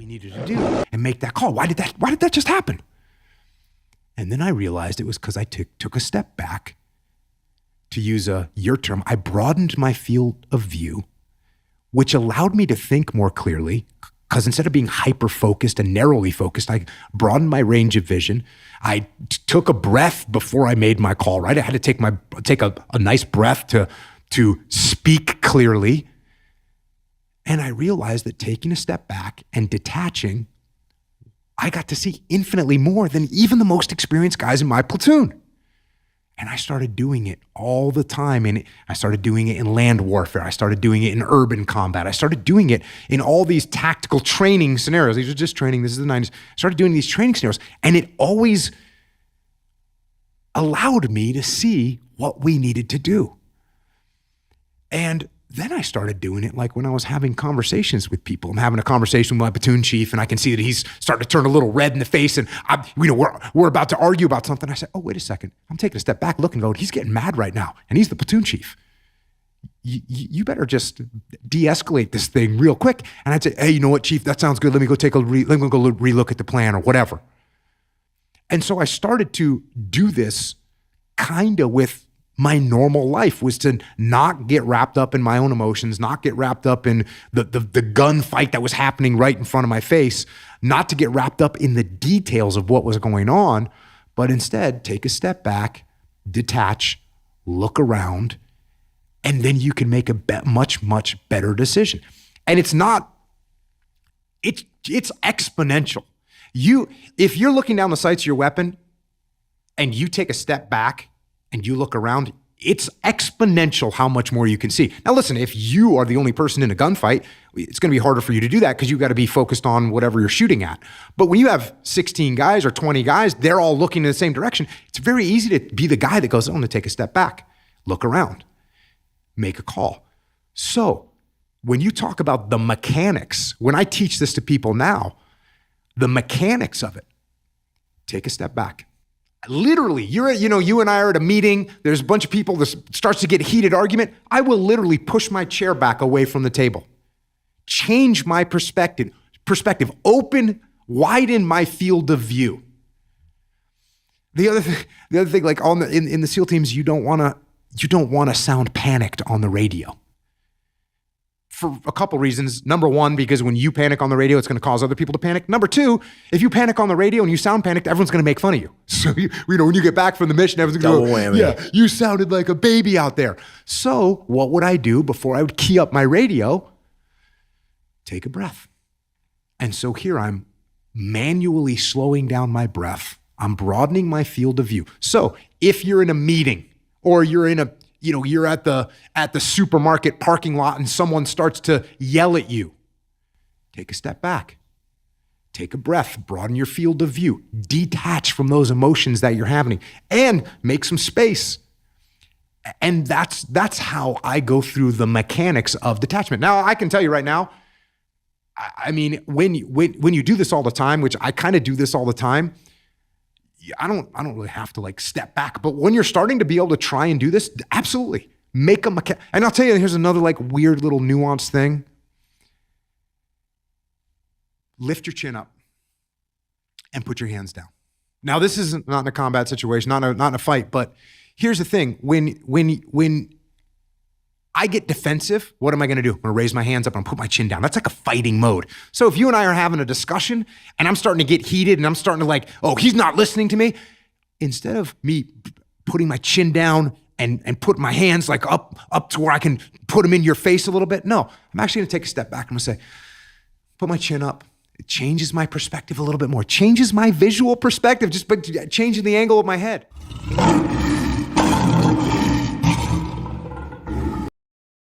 we needed to do and make that call. Why did that just happen? And then I realized it was because I took a step back. To use your term, I broadened my field of view, which allowed me to think more clearly, because instead of being hyper-focused and narrowly focused, I broadened my range of vision. I took a breath before I made my call, right? I had to take a nice breath to speak clearly. And I realized that taking a step back and detaching, I got to see infinitely more than even the most experienced guys in my platoon. And I started doing it all the time. And I started doing it in land warfare. I started doing it in urban combat. I started doing it in all these tactical training scenarios. These are just training. This is the 90s. I started doing these training scenarios. And it always allowed me to see what we needed to do. And then I started doing it like when I was having conversations with people. I'm having a conversation with my platoon chief, and I can see that he's starting to turn a little red in the face, and we're about to argue about something. I said, oh, wait a second. I'm taking a step back, looking, going, he's getting mad right now, and he's the platoon chief. You better just de-escalate this thing real quick. And I'd say, hey, you know what, chief? That sounds good. Let me go relook at the plan or whatever. And so I started to do this kind of with my normal life, was to not get wrapped up in my own emotions, not get wrapped up in the gunfight that was happening right in front of my face, not to get wrapped up in the details of what was going on, but instead take a step back, detach, look around, and then you can make a much, much better decision. And it's exponential. If you're looking down the sights of your weapon and you take a step back and you look around, it's exponential how much more you can see. Now listen, if you are the only person in a gunfight, it's gonna be harder for you to do that because you gotta be focused on whatever you're shooting at. But when you have 16 guys or 20 guys, they're all looking in the same direction, it's very easy to be the guy that goes, I'm gonna take a step back, look around, make a call. So when you talk about the mechanics, when I teach this to people now, the mechanics of it, take a step back. Literally, you and I are at a meeting, there's a bunch of people, this starts to get a heated argument. I will literally push my chair back away from the table. Change my perspective, widen my field of view. The other thing, like in the SEAL teams, you don't want to sound panicked on the radio. For a couple reasons. Number one, because when you panic on the radio, it's going to cause other people to panic. Number two, if you panic on the radio and you sound panicked, everyone's going to make fun of you. So, when you get back from the mission, everyone's going to go, yeah, you sounded like a baby out there. So what would I do before I would key up my radio? Take a breath. And so here I'm manually slowing down my breath. I'm broadening my field of view. So if you're in a meeting or you're at the supermarket parking lot and someone starts to yell at you, take a step back, take a breath, broaden your field of view, detach from those emotions that you're having, and make some space. And that's how I go through the mechanics of detachment. Now, I can tell you right now, I mean, when you do this all the time, which I kind of do this all the time, I don't really have to like step back, but when you're starting to be able to try and do this, absolutely make a and I'll tell you, here's another like weird little nuanced thing. Lift your chin up and put your hands down. Now, this isn't not in a combat situation, not in a fight, but here's the thing. When I get defensive, what am I going to do? I'm going to raise my hands up and put my chin down. That's like a fighting mode. So if you and I are having a discussion and I'm starting to get heated and I'm starting to like, oh, he's not listening to me. Instead of me putting my chin down and put my hands like up to where I can put them in your face a little bit. No, I'm actually going to take a step back. I'm going to say, put my chin up. It changes my perspective a little bit more. Changes my visual perspective just by changing the angle of my head.